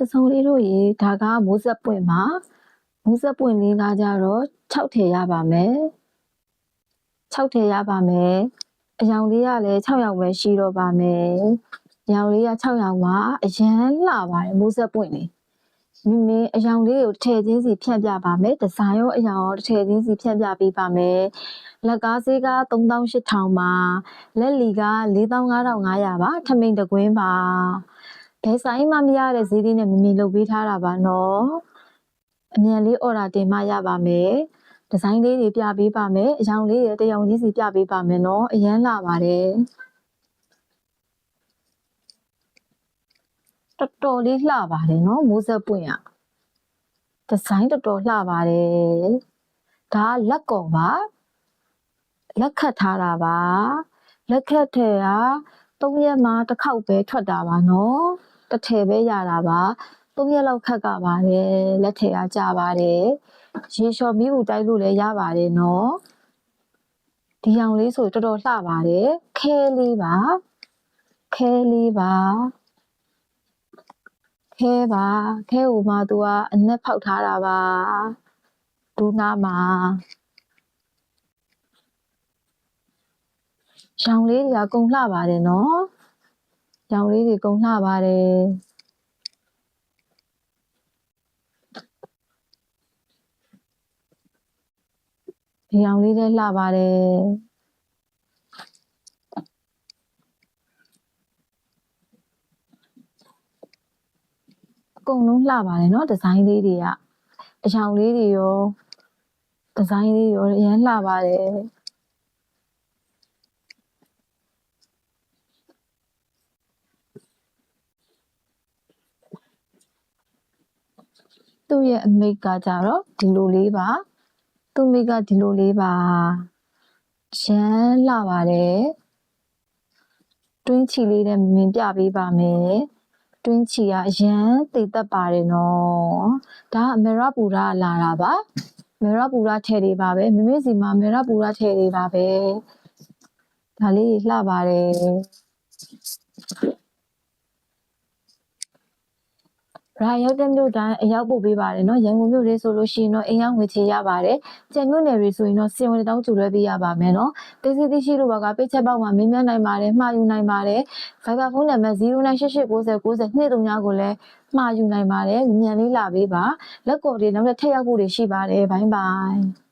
စစုံလေးတို့ရေဒါကမိုးဆက်ပွင့်ပါမိုးဆက်ပွင့်လေးကကြတော့6ထည်ရပါမယ်6ထည်ရပါမယ်အယောင်လေးကလည်း6ယောက်ပဲရှိတော့ပါမယ်အယောင်လေးက6ယောက်ပါအရန်လှပါတယ်မိုးဆက်ပွင့်လေးမင်းအယောင်လေးကိုထည့်ချင်းစီဖြန့်ပြပါမယ်ဒီဇိုင်းရောအယောင်ရောထည့်ချင်းစီဖြန့်ပြပေးပါမယ်လက်ကားဈေးက3800ပါလက်လီက4500ပါထမိန်တကွင်းပါဘယ်ဆိုင်မှမရတဲ့ဈေးလေးနဲ့မမီလုပ်ပေးထားတာပါနော်အမြန်လေးအော်ဒါတင်မှရပါမယ်ဒီဇိုင်းလေးတွေပြပေးပါမယ်အယောင်လေးတွေတယောင်ချင်းစီပြပေးပါမယ်နော်အရန်လှပါတယ်တော်တော်လေးလှပါတယ်နော်မိုးဆက်ပွင့်ရဒီဇိုင်းတော်တော်လှပါတယ်ဒါလက်ကော်ပါလက်ခတ်ထားတာပါလက်ခတ်ထဲက3ရက်မှတစ်ခေါက်ပဲထွက်တာပါနော်တစ်ထည်ပဲရတာပါ3ရက်လောက်ခက်ကပါတယ်လက်ထည်ကကြပါတယ်ရေလျှော်မီးဘူးတိုက်လို့လည်းရပါတယ်နော်ဒီရောင်လေးဆိုတော်တော်လှပါတယ်ခဲလေးပါခဲလေးပါခဲပါခဲဟိုမှာသူကအနက်ဖောက်ထားတာပါဒူနာမှာရောင်လေးတွေကကုန်လှပါတယ်နော်ရောင်လေးတွေကုန်လှပါတယ်ဒီရောင်လေးလည်းလှပါတယ်အကုန်လုံးလှပါတယ်နော်ဒီဇိုင်းလေးတွေကအရောင်လေးတွေရောဒီဇိုင်းလေးရောအရင်လှပါတယ်သူ့ရဲ့အမိတ်ကကြတော့ဒီလိုလေးပါသူ့မိကဒီလိုလေးပါရမ်းလှပါတယ်တွင်းချီလေးနဲ့မြင်ပြပေးပါမယ်တွင်းချီကအရမ်းသိသက်ပါတယ်နော်ဒါကမေရပူရာလာတာပါမေရပူရာထဲတွေပါပဲမမေစီမှာမေရပူရာထဲတွေပါပဲဒါလေးလှပါတယ်ရာရောက်တဲ့မြို့တိုင်းအရောက်ပို့ပေးပါတယ်နော်ရန်ကုန်မြို့လေးဆိုလို့ရှိရင်တော့အိမ်ရောက်ငွေချေရပါတယ်ကျန်မြို့နယ်တွေဆိုရင်တော့စီဝင်တောင်းကျူလွှဲပေးရပါမယ်နော်တေးစီသိရှိလို့ပါကပိတ်ချက်ပေါက်မှာမင်းမြတ်နိုင်ပါတယ်မှာယူနိုင်ပါတယ် Viber ဖုန်းနံပါတ်0988909023ကိုလည်းမှာယူနိုင်ပါတယ်မြန်လေးလာပေးပါလက်ကော်တွေနောက်ထပ်ထည့်ရောက်ဖို့တွေရှိပါတယ်ဘိုင်းဘိုင်း